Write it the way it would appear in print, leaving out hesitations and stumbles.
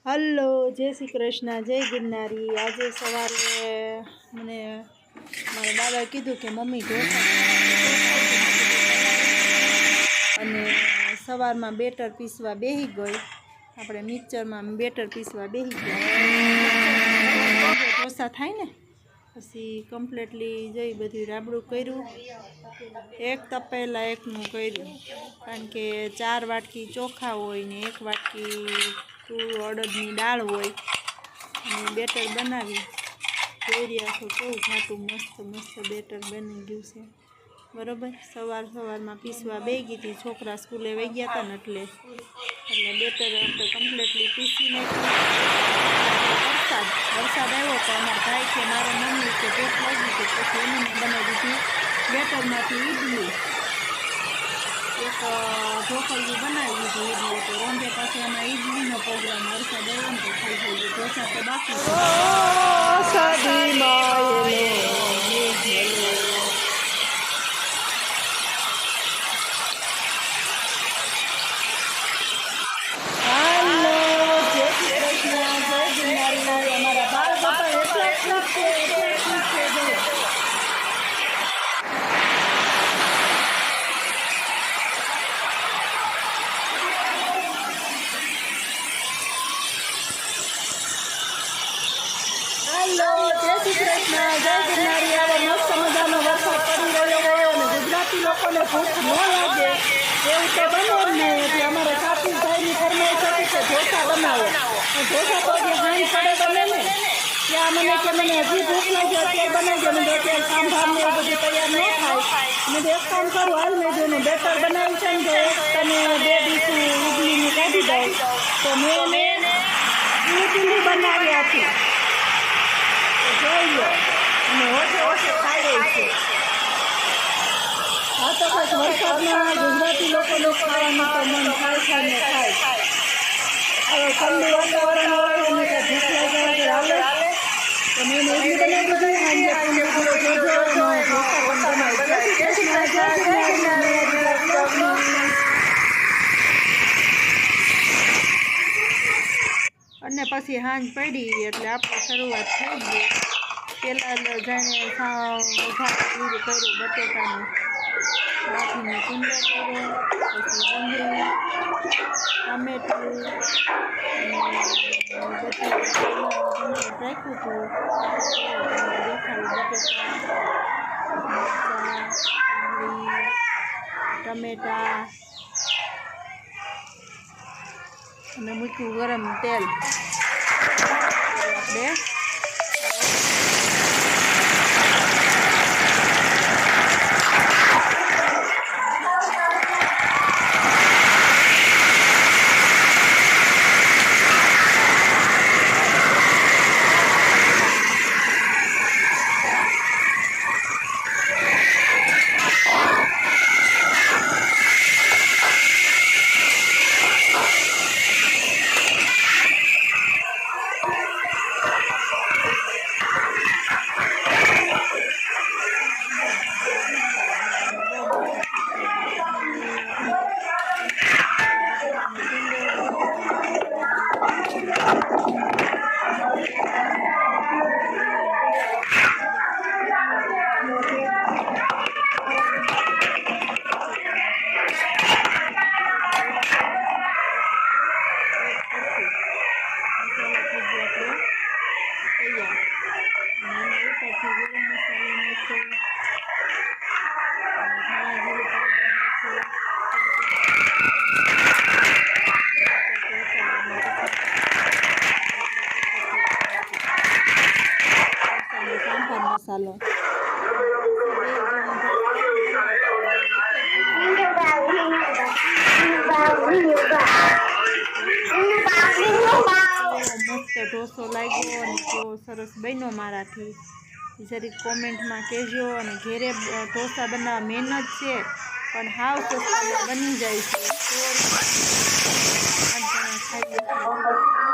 Hello, જય શ્રી કૃષ્ણ, જય ગિરનારી। આજે સવારે મને મારા દાદાએ કીધું કે મમ્મી ઢોસા અને સવારમાં બેટર પીસવા બેસી ગઈ। આપણે મિક્સરમાં બેટર પીસવા બેસી ગયા। ઢોસા થાય ને પછી કમ્પ્લીટલી જઈ બધું રાબડું કર્યું। એક તપેલા એકનું કર્યું, કારણ કે 4 વાટકી ચોખા હોય ને 1 વાટકી અડદની દાળ હોય અને બેટર બનાવી જોઈ રહ્યા છો કેવું ઘાટું મસ્ત બેટર બની ગયું છે બરાબર। સવારમાં પીસવા બેસી ગઈ હતી, છોકરા સ્કૂલે વહી ગયા હતા ને એટલે બેટર આપણે કમ્પ્લીટલી પીસી નાખ્યું। વરસાદ આવ્યો તો અમારા ભાઈ કે મારા મમ્મી કે ભૂખ લાગી છે, પછી એને બનાવી દીધી બેટરમાંથી ઈડલી। એક ઢોકળિયું બનાવી દીધું ઈડલી, તો રોંઢે પાસે એમાં ઈડલીનો પ્રોગ્રામ વરસાદ આવ્યો ને તો થઈ ગયું। ઢોસા તો બાકી ગુજરાતી લોકોને ભૂખ ન લાગે એવું તો બને જ નહીં, એટલે અમારા કાપીભાઈની ફરમાઈશ હતી કે ઢોસા બનાવો। ઢોસા તો જે હાંજ પડે બને ને ત્યાં મને કે મને હજી ભૂખ લાગે અત્યારે બનાવજો, મને અત્યારે સાંભાળને એવું બધું તૈયાર ન થાય, મેં એક કામ કરું હાલ મેં જોઈને બેટર બનાવ્યું છે ને તો એક તમે 2 ડીશું ઈડલીની કાઢી દઉં, તો મેં ઈડલી બનાવી હતી જોઈ લો અને ઓછે ખાઈ છે। હા તો કંઈક વરસાદમાં ગુજરાતી લોકોને ખાવાનું તો મન થાય ને થાય। હવે ઠંડુ વાતાવરણ હોય અને કંઈ ભૂખ લાગે હાલે તો મેં ઈડલી બનાવી દીધી, સાંજે અને પછી સાંજ પડી એટલે આપણે શરૂઆત થઈ ગઈ। પહેલાં જાણે વઘાર કર્યું બટેટાનું, બાફીને કુંડો કર્યો, પછી ડુંગળી ટામેટું અને બધું રાખ્યું હતું, દેખાડું બટેટા ડુંગળી ટમેટા અને મૂક્યું ગરમ તેલ। આપણે મસાલો મસ્ત ઢોસો લાગ્યો અને કેવો સરસ બન્યો મારાથી જરીક કોમેન્ટમાં કહેજો। અને ઘેરે ઢોસા બનાવવા મહેનત છે પણ હાવ સસ્તા બની જાય છે। 100 રૂપિયા 8 જણા ખાઈ